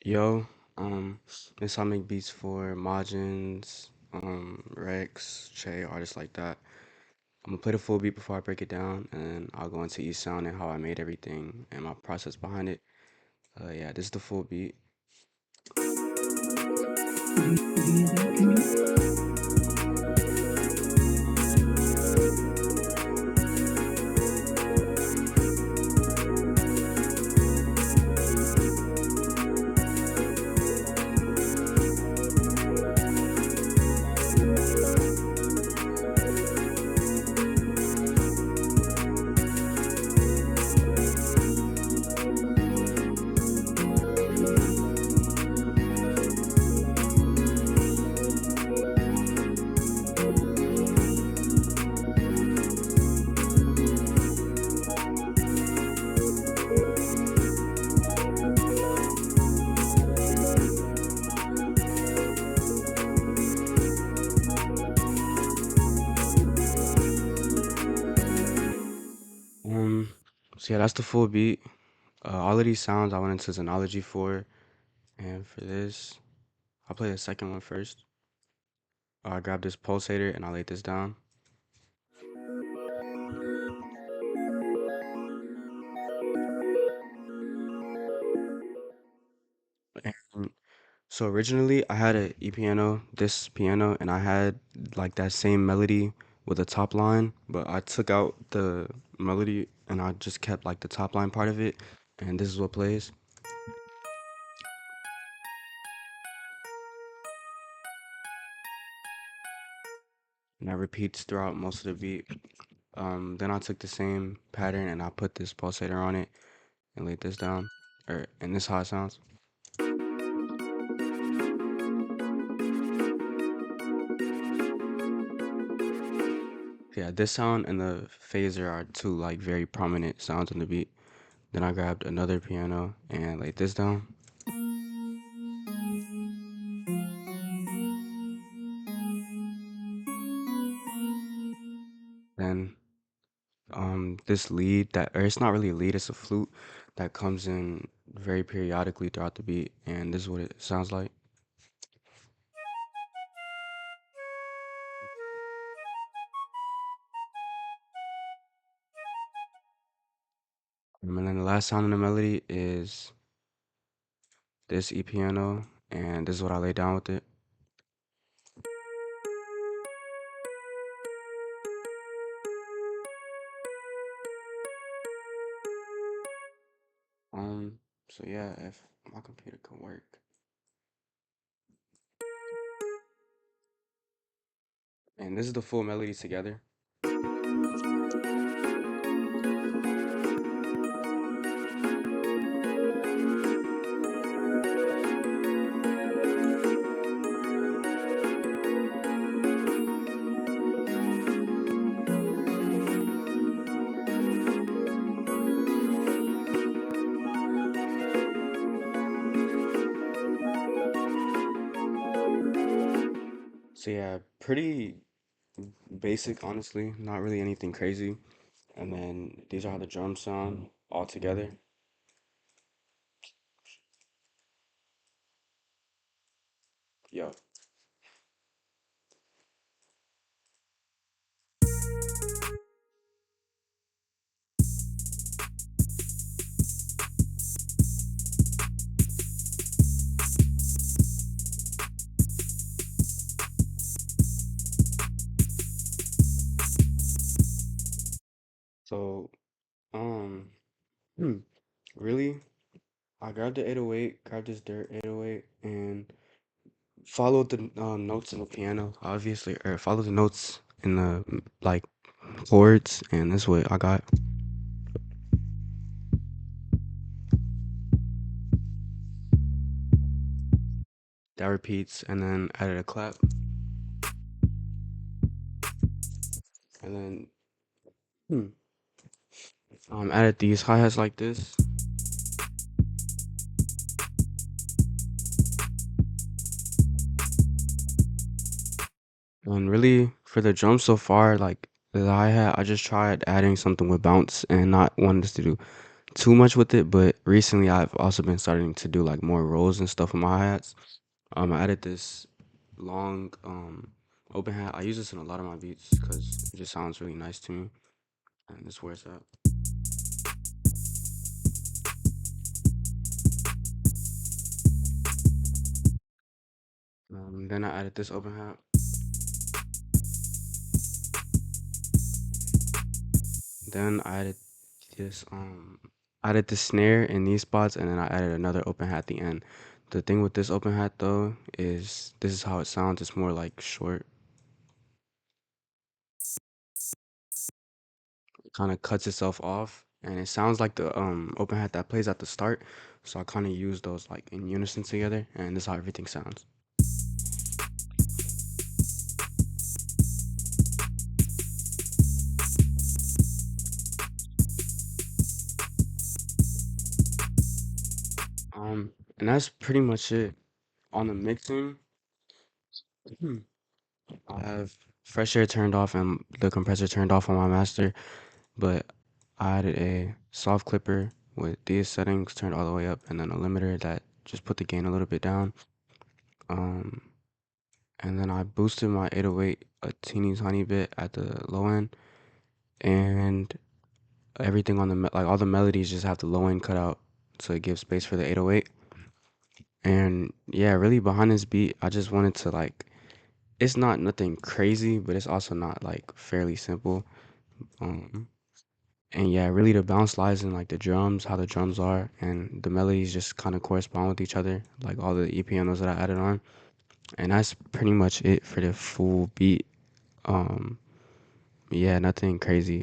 Yo, this how I make beats for maajins, rexv2, artists like that. I'm gonna play the full beat before I break it down, and then I'll go into each sound and how I made everything and my process behind it. Yeah, this is the full beat. Um, so yeah, that's the full beat. All of these sounds I went into Xenology for, and for this, I'll play the second one first. I grab this pulsator and I lay this down. And so originally I had a E piano, this piano, and I had like that same melody with a top line, but I took out the melody and I just kept like the top line part of it, and this is what plays. And that repeats throughout most of the beat. Then I took the same pattern and I put this pulsator on it and laid this down, and this is how it sounds. Yeah, this sound and the phaser are two like very prominent sounds in the beat. Then I grabbed another piano and laid this down. Then this lead that, or it's not really a lead, it's a flute that comes in very periodically throughout the beat, and this is what it sounds like. And then the last sound in the melody is this E piano, and this is what I lay down with it. So yeah, if my computer can work. And this is the full melody together. So yeah, pretty basic, honestly, not really anything crazy. And then these are how the drums sound all together. Yo. So, um, really, I grabbed the 808, grabbed this dirt 808, and followed the notes in the piano, obviously, or followed the notes in the like chords, and this is what I got. That repeats, and then added a clap, and then added these hi-hats like this. And really, for the drum so far, like the hi-hat, I just tried adding something with bounce and not wanting to do too much with it, but recently I've also been starting to do like more rolls and stuff with my hi-hats. I added this long open hat. I use this in a lot of my beats because it just sounds really nice to me, and this where it's at. Then I added this open hat. Then I this added the snare in these spots, and then I added another open hat at the end. The thing with this open hat though is this is how it sounds. It's more like short. It kind of cuts itself off, and it sounds like the open hat that plays at the start. So I kind of use those like in unison together, and this is how everything sounds. And that's pretty much it. On the mixing, I have fresh air turned off and the compressor turned off on my master, but I added a soft clipper with these settings turned all the way up and then a limiter that just put the gain a little bit down. Um, and then I boosted my 808 a teeny tiny bit at the low end, and everything on the like all the melodies just have the low end cut out to give space for the 808. And yeah, really behind this beat, I just wanted to like it's not nothing crazy, but it's also not like fairly simple. Um, and yeah, really the bounce lies in like the drums, how the drums are, and the melodies just kind of correspond with each other, like all the pianos that I added on. And that's pretty much it for the full beat. Um, yeah, nothing crazy.